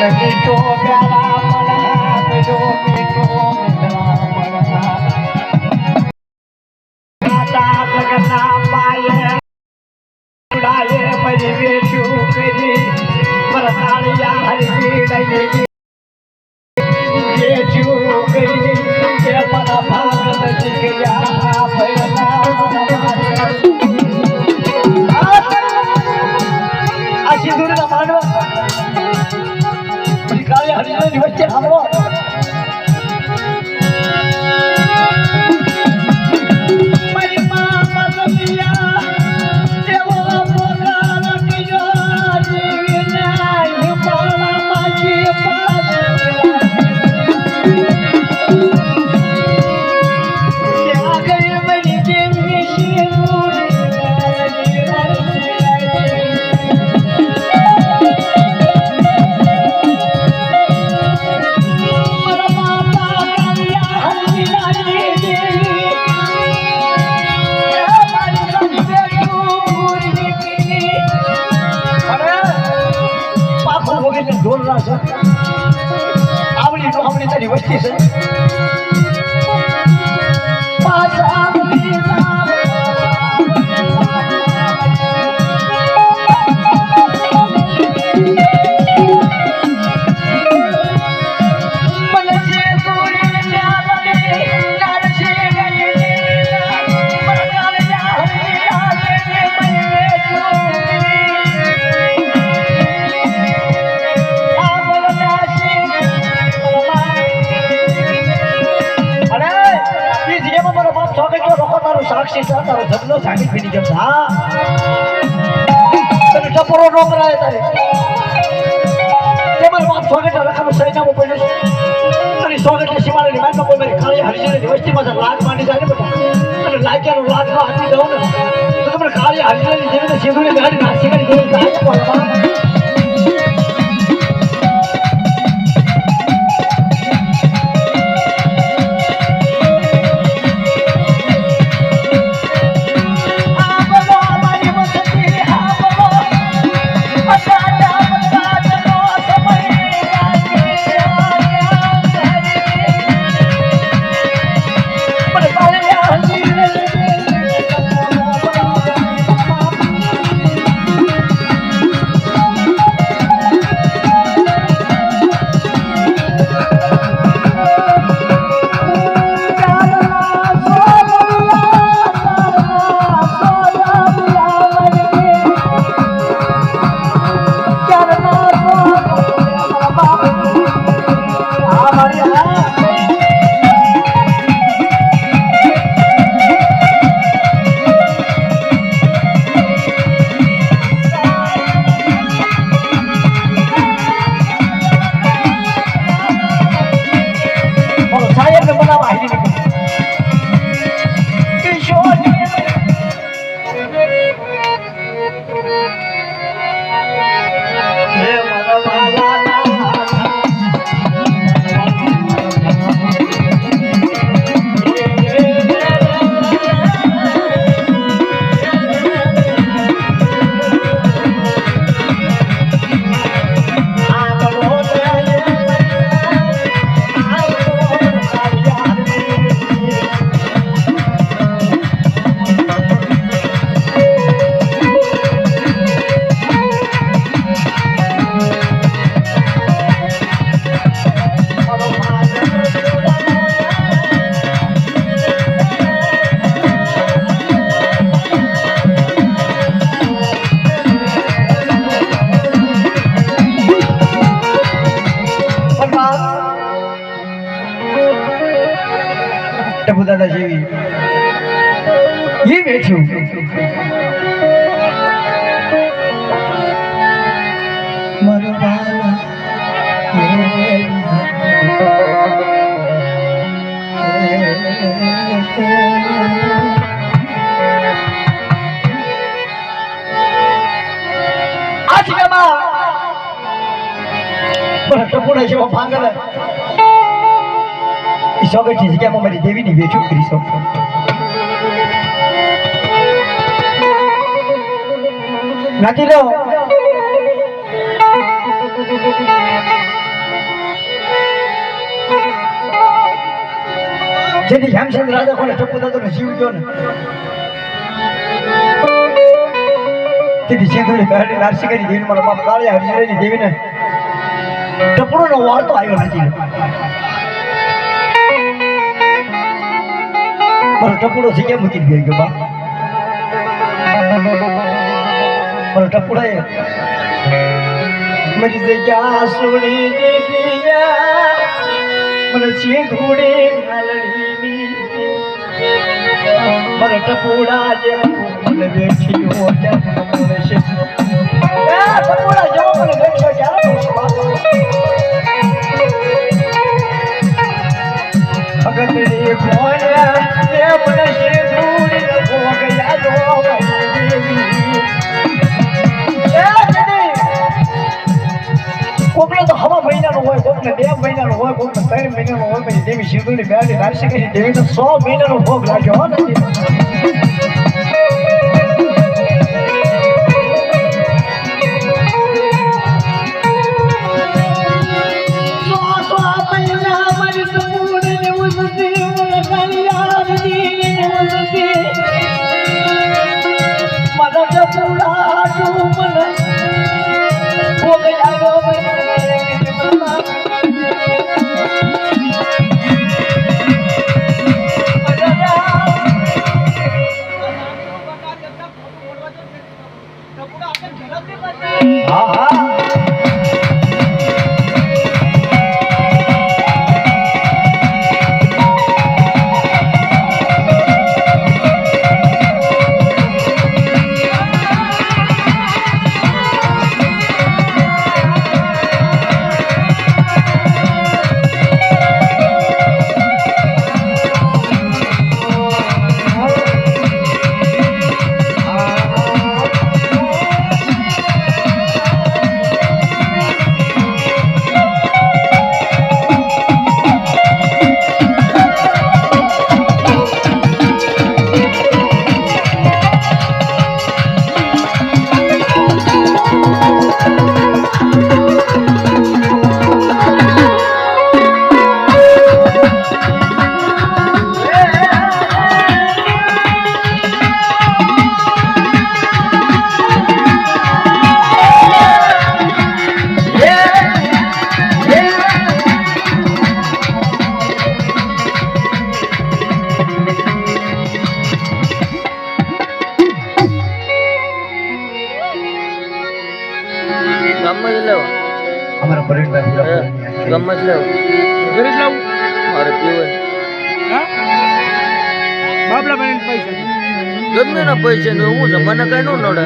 મીઠો પ્યારા મનહા મીઠો જગના પાયે ઉડાયે મરી વેચું કરી પરતાળિયા હરી દઈ વેચું કરી કે મન ભાગત જીગ્યા ભયલા આ સિંદૂરના માનવ કાળે હરિની વચ્ચે સાંભળો આવડી તારી વસ્તી છે સાક્ષી તારો જગનો જાણી પીની જેમ હા તને ટપરો નો કરાય તારે તે મારા બાપ સ્વાગત રખાનો સૈનામાં પડ્યો છે અને સ્વાગત સીમાડાની માનમાં કોઈ મારી ખાલી હરિજનની વસ્તીમાં લાગ માંડી જાય ને બધા અને લાગ્યાનો લાગ ન હાથી દઉં ને તો તમને ખાલી હરિજનની જેવી સિંધુની ગાડી નાસી કરી દેવી જાય દાદા જેવી એ બેઠ્યું મારો બાલા આજ ગમા પર ટપુડા જેવો ભાંગલ સ્વાગતની જગ્યામાં મારી દેવીની વેચું કરી શકશો નાથી લો જેથી હેમચંદ્ર રાજા કોને ટપુ દાદાનો જીવ ગયો ને તેથી સિંધુની પહેલી નારસી કરી દેવીને મારા બાપ કાળિયા હરિજનની દેવીને ટપુનો વાર્તો આવ્યો નથી મારો ટપુડો જગ્યા મૂકી ગયો બા મારો ટપુડાએ મારી જગ્યા સોની દીકરીયા મને સિંધુડી નાલડીની મારા ટપુડા જેવો મને બેઠ્યો ક્યાં મને છે ટપુડા જેવો મને બેઠ્યો ક્યારે અગતરી કોણ્યા એ મને સિંધુડી ભોગ યાદો કોકને તો હવા મહિનાનો હોય કોકને 2 મહિનાનો હોય કોકને 3 મહિનાનો હોય પછી દેવી સિંધુની બેડી નારસી કરી દેવીનો 100 મહિનાનો ભોગ લાગ્યો હો નથી ગમત લેવ ઘરે જ લાવું મારે પીવે બાબલા બને પૈસા ગમે ના પૈસા હું મને કઈ નો નડે